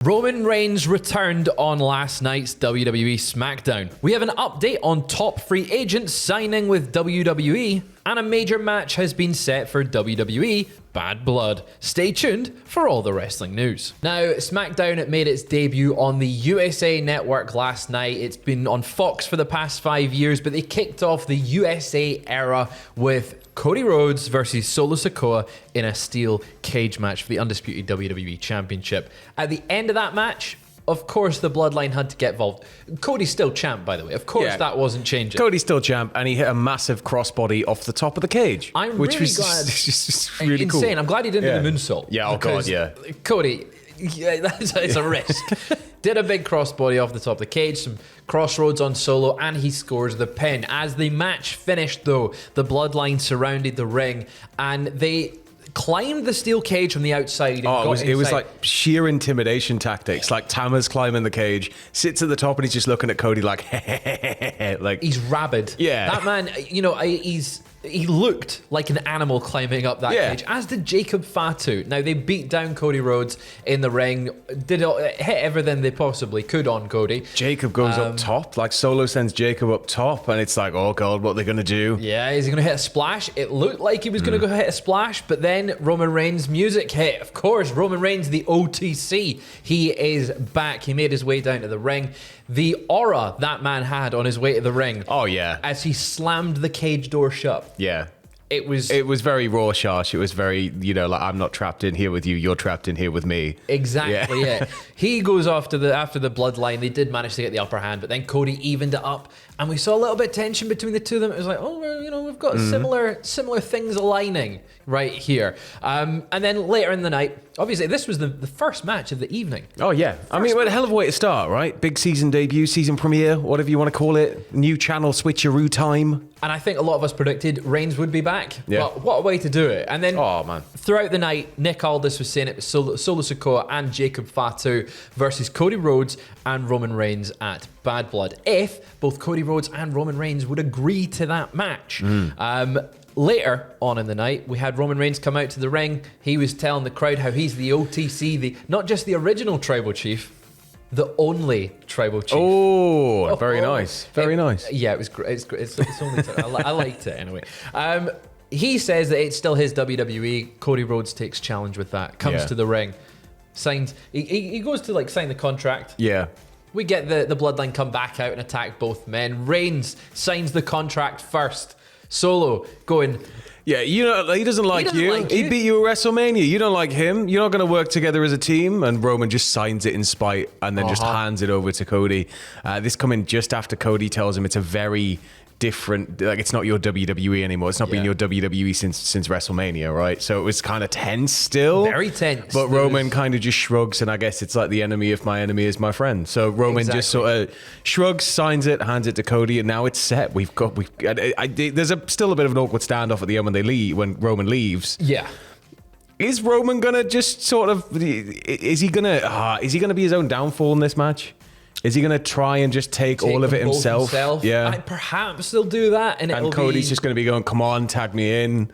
Roman Reigns returned on last night's WWE SmackDown. We have an update on top free agents signing with WWE, and a major match has been set for WWE Bad Blood. Stay tuned for all the wrestling news. Now, SmackDown made its debut on the USA Network last night. It's been on Fox for the past 5 years, but they kicked off the USA era with Cody Rhodes versus Solo Sikoa in a steel cage match for the undisputed WWE Championship. At the end of that match, of course, the Bloodline had to get involved. Cody's still champ, by the way. Of course, that wasn't changing. Cody's still champ, and he hit a massive crossbody off the top of the cage. I'm which really was glad. just really cool. Insane. I'm glad he didn't do the moonsault. Yeah, oh god, yeah. Cody, it's a risk. Did a big crossbody off the top of the cage, some crossroads on Solo, and he scores the pin. As the match finished, though, the Bloodline surrounded the ring, and they climbed the steel cage from the outside. And it was like sheer intimidation tactics. Like Tama's climbing the cage, sits at the top, and he's just looking at Cody like, like he's rabid. Yeah, that man. You know, he looked like an animal climbing up that cage, as did Jacob Fatu. Now, they beat down Cody Rhodes in the ring, hit everything they possibly could on Cody. Jacob goes up top, like Solo sends Jacob up top, and it's like, oh god, what are they going to do? Yeah, is he going to hit a splash? It looked like he was going to go hit a splash, but then Roman Reigns' music hit. Of course, Roman Reigns, the OTC, he is back. He made his way down to the ring. The aura that man had on his way to the ring. Oh, yeah. As he slammed the cage door shut. Yeah. It was very Rorschach. It was very, like, I'm not trapped in here with you. You're trapped in here with me. Exactly, yeah. He goes after the Bloodline. They did manage to get the upper hand, but then Cody evened it up, and we saw a little bit of tension between the two of them. It was like, oh, well, we've got similar things aligning right here. And then later in the night, obviously, this was the first match of the evening. Oh, yeah. I mean, what a hell of a way to start, right? Big season debut, season premiere, whatever you want to call it. New channel switcheroo time. And I think a lot of us predicted Reigns would be back. Yeah. But what a way to do it. And then throughout the night, Nick Aldis was saying it was Solo Sikoa and Jacob Fatu versus Cody Rhodes and Roman Reigns at Bad Blood, if both Cody Rhodes and Roman Reigns would agree to that match. Later on in the night, we had Roman Reigns come out to the ring. He was telling the crowd how he's the OTC, not just the original tribal chief, the only tribal chief. Oh, very nice. Very nice. Yeah, it was great. It's only I liked it anyway. He says that it's still his WWE. Cody Rhodes takes challenge with that. Comes to the ring. Signs. He goes to sign the contract. Yeah. We get the Bloodline come back out and attack both men. Reigns signs the contract first. Solo going, yeah, he doesn't like you. He beat you at WrestleMania. You don't like him. You're not going to work together as a team. And Roman just signs it in spite and then just hands it over to Cody. This coming just after Cody tells him it's a very different, it's not your WWE anymore. It's not been your WWE since WrestleMania, right? So it was kind of tense still. Very tense. But Roman kind of just shrugs, and I guess it's like the enemy of my enemy is my friend. So Roman just sort of shrugs, signs it, hands it to Cody, and now it's set. There's still a bit of an awkward standoff at the end when Roman leaves. Yeah. Is Roman gonna just sort of, is he gonna be his own downfall in this match? Is he going to try and just take all of it himself? Yeah. Perhaps they'll do that. And Cody's just going to be going, come on, tag me in.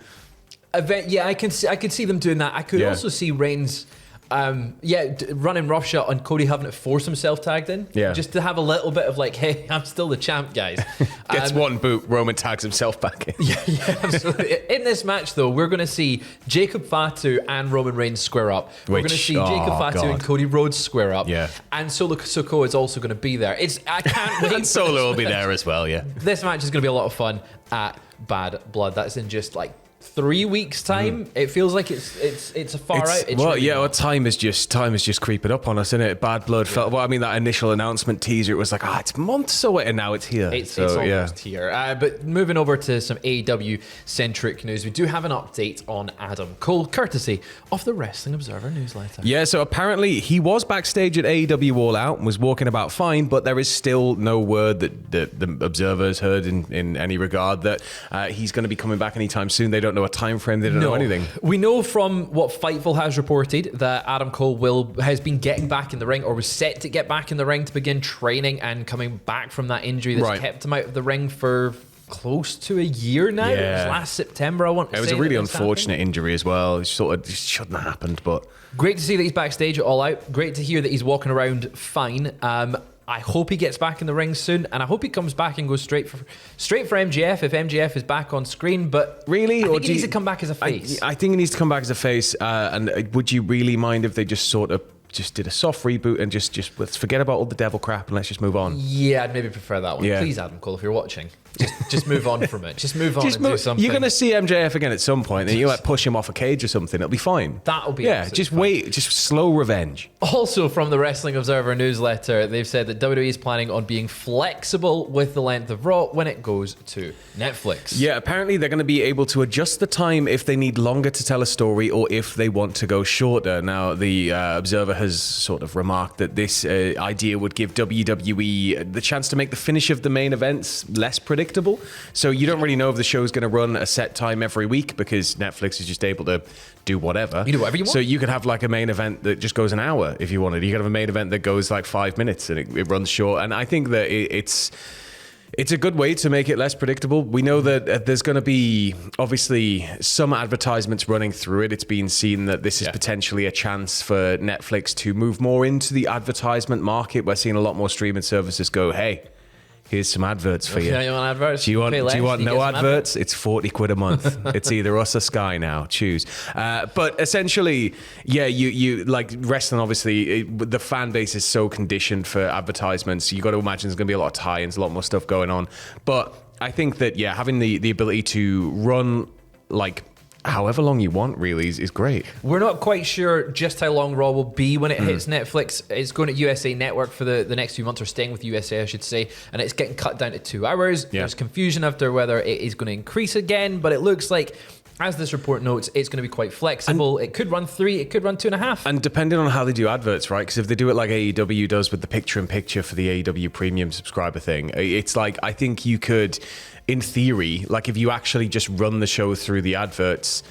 Yeah, I can see them doing that. I could also see Reigns running roughshod on Cody having to force himself tagged in. Yeah. Just to have a little bit of hey, I'm still the champ, guys. Gets one boot, Roman tags himself back in. Yeah, absolutely. In this match, though, we're going to see Jacob Fatu and Roman Reigns square up. We're going to see Jacob Fatu and Cody Rhodes square up. Yeah. And Solo Sikoa is also going to be there. I can't wait. And Solo will be there as well, yeah. This match is going to be a lot of fun at Bad Blood. That's in just 3 weeks time. It feels like it's a far out. Time is just creeping up on us, isn't it? Bad Blood felt. Well, I mean, that initial announcement teaser, it was like, it's months away, and now it's here. It's almost here. But moving over to some AEW centric news, we do have an update on Adam Cole, courtesy of the Wrestling Observer newsletter. Yeah, so apparently he was backstage at AEW All Out and was walking about fine, but there is still no word that the Observer's heard in any regard that he's going to be coming back anytime soon. They don't know a time frame. They don't know anything. We know from what Fightful has reported that Adam Cole has been getting back in the ring, or was set to get back in the ring to begin training and coming back from that injury that's kept him out of the ring for close to a year now. It was last September, I want to say. It was a really unfortunate injury as well. It sort of just shouldn't have happened, but... Great to see that he's backstage at All Out. Great to hear that he's walking around fine. I hope he gets back in the ring soon, and I hope he comes back and goes straight for MJF if MJF is back on screen. But really, I think he needs to come back as a face. I think he needs to come back as a face. And would you really mind if they just sort of just did a soft reboot and just let's forget about all the devil crap and let's just move on? Yeah, I'd maybe prefer that one. Yeah. Please, Adam Cole, if you're watching, just move on from it. Just move on and do something. You're going to see MJF again at some point, and you like push him off a cage or something. It'll be fine. That'll be just fine. Wait, just slow revenge. Also, from the Wrestling Observer newsletter, they've said that WWE is planning on being flexible with the length of Raw when it goes to Netflix. Yeah, apparently they're going to be able to adjust the time if they need longer to tell a story or if they want to go shorter. Now, the Observer has sort of remarked that this idea would give WWE the chance to make the finish of the main events less predictable. So you don't really know if the show's going to run a set time every week because Netflix is just able to do whatever. You do whatever you want. So you could have like a main event that just goes an hour if you wanted. You could have a main event that goes like 5 minutes and it runs short. And I think that it's a good way to make it less predictable. We know that there's going to be obviously some advertisements running through it. It's been seen that this is potentially a chance for Netflix to move more into the advertisement market. We're seeing a lot more streaming services go, hey, here's some adverts for you. You want adverts? Do you want no adverts? It's 40 quid a month. It's either us or Sky now. Choose. But essentially, you like wrestling, obviously, the fan base is so conditioned for advertisements. You got to imagine there's going to be a lot of tie-ins, a lot more stuff going on. But I think that, having the ability to run like however long you want really is great. We're not quite sure just how long Raw will be when it hits Netflix. It's going to USA Network for the next few months, or staying with USA, I should say, and it's getting cut down to 2 hours. There's confusion after whether it is going to increase again, but it looks like, as this report notes, it's going to be quite flexible. It could run 3, it could run 2.5. And depending on how they do adverts, right? Because if they do it like AEW does with the picture-in-picture for the AEW premium subscriber thing, it's like, I think you could, in theory, like if you actually just run the show through the adverts,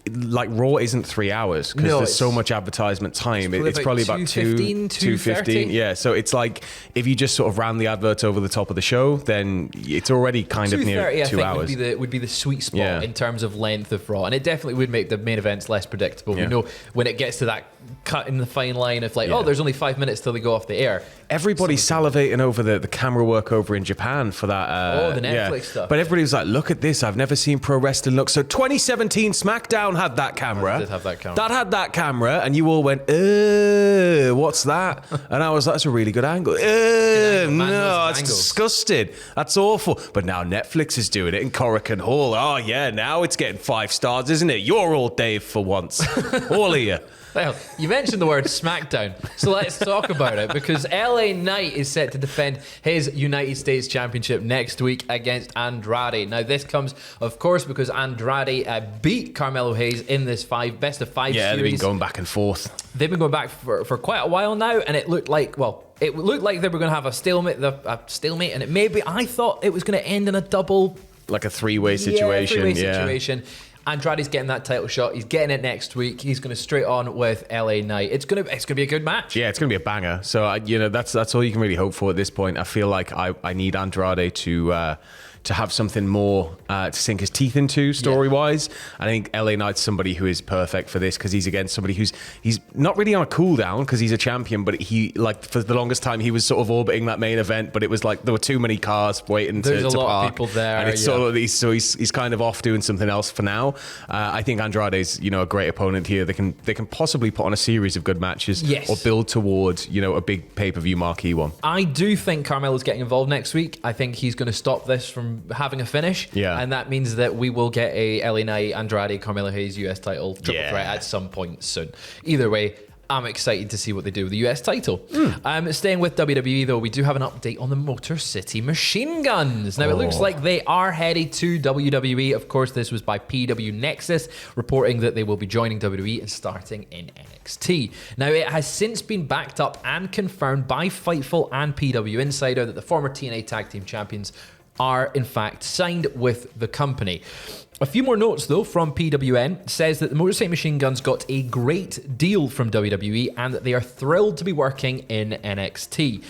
like Raw isn't 3 hours because there's so much advertisement time. It's probably about 2:15. Yeah, so it's like if you just sort of ran the adverts over the top of the show, then it's already kind of near 2 hours. Would be the sweet spot in terms of length of Raw, and it definitely would make the main events less predictable. We know when it gets to that cut in the fine line of like, there's only 5 minutes till they go off the air. Everybody's salivating over the camera work over in Japan for that. The Netflix stuff. But everybody was like, look at this. I've never seen pro wrestling look. So 2017 SmackDown had that camera. It did have that camera. That had that camera, and you all went, what's that? And I was like, that's a really good angle. No, it's disgusting. That's awful. But now Netflix is doing it in Korakuen Hall. Oh, yeah, now it's getting 5 stars, isn't it? You're all Dave for once. All of you. Well, you mentioned the word SmackDown, so let's talk about it, because LA Knight is set to defend his United States Championship next week against Andrade. Now, this comes, of course, because Andrade beat Carmelo Hayes in this best of 5 series. Yeah, they've been going back and forth. They've been going back for quite a while now, and it looked like, they were going to have a stalemate, and I thought it was going to end in a double... Like a three-way situation. Situation. Andrade's getting that title shot. He's getting it next week. He's going to straight on with LA Knight. It's going to be a good match. Yeah, it's going to be a banger. So that's all you can really hope for at this point. I feel like I need Andrade to have something more to sink his teeth into story-wise. I think LA Knight's somebody who is perfect for this, because he's against somebody he's not really on a cooldown because he's a champion, but he, like, for the longest time he was sort of orbiting that main event, but it was like there were too many cars waiting to park. There's a lot of people there. And it's sort of, he's kind of off doing something else for now. I think Andrade's a great opponent here. They can possibly put on a series of good matches or build towards a big pay-per-view marquee one. I do think Carmelo's getting involved next week. I think he's going to stop this from having a finish, and that means that we will get a LA Knight, Andrade, Carmelo Hayes US title triple threat at some point soon. Either way, I'm excited to see what they do with the US title. Staying with WWE, though, we do have an update on the Motor City Machine Guns. Now, it looks like they are headed to WWE. Of course, this was by PW Nexus, reporting that they will be joining WWE and starting in NXT. Now, it has since been backed up and confirmed by Fightful and PW Insider that the former TNA Tag Team Champions are in fact signed with the company. A few more notes, though, from PWN says that the Motor City Machine Guns got a great deal from WWE and that they are thrilled to be working in NXT.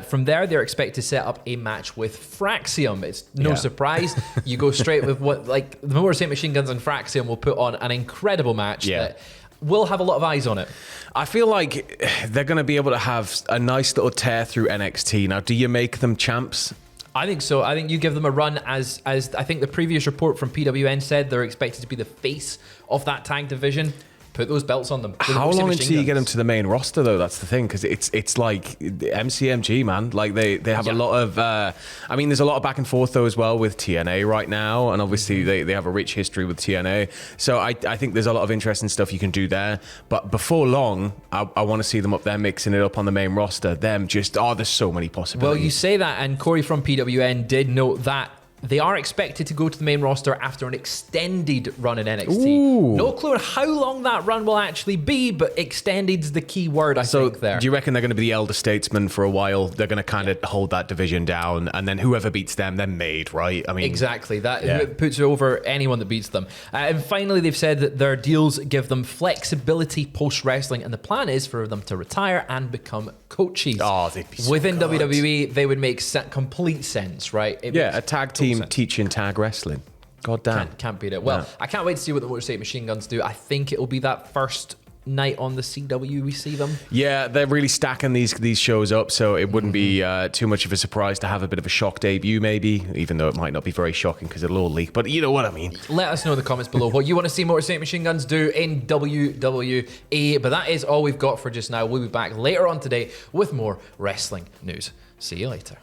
From there, they're expected to set up a match with Fraxium. It's no surprise. You go straight with what, like, the Motor City Machine Guns and Fraxium will put on an incredible match that will have a lot of eyes on it. I feel like they're going to be able to have a nice little tear through NXT. Now, do you make them champs? I think so. I think you give them a run as I think the previous report from PWN said they're expected to be the face of that tag division. Put those belts on them. How long until you get them to the main roster, though? That's the thing, because it's like MCMG, man. Like they have a lot of. I mean, there's a lot of back and forth though as well with TNA right now, and obviously they have a rich history with TNA. So I think there's a lot of interesting stuff you can do there. But before long, I want to see them up there mixing it up on the main roster. There's so many possibilities. Well, you say that, and Corey from PWN did note that they are expected to go to the main roster after an extended run in NXT. Ooh. No clue on how long that run will actually be, but extended's the key word, I think, there. Do you reckon they're going to be the elder statesmen for a while? They're going to kind of hold that division down, and then whoever beats them, they're made, right? I mean, exactly. That puts over anyone that beats them. And finally, they've said that their deals give them flexibility post-wrestling, and the plan is for them to retire and become coaches. Oh, they'd be so within good. WWE, they would make complete sense, right? A tag team teaching tag wrestling. God damn. Can't beat it. Well, I can't wait to see what the Motor City Machine Guns do. I think it'll be that first night on the CW we see them. Yeah, they're really stacking these shows up, so it wouldn't be too much of a surprise to have a bit of a shock debut, maybe, even though it might not be very shocking because it'll all leak. But you know what I mean. Let us know in the comments below what you want to see Motor City Machine Guns do in WWE. But that is all we've got for just now. We'll be back later on today with more wrestling news. See you later.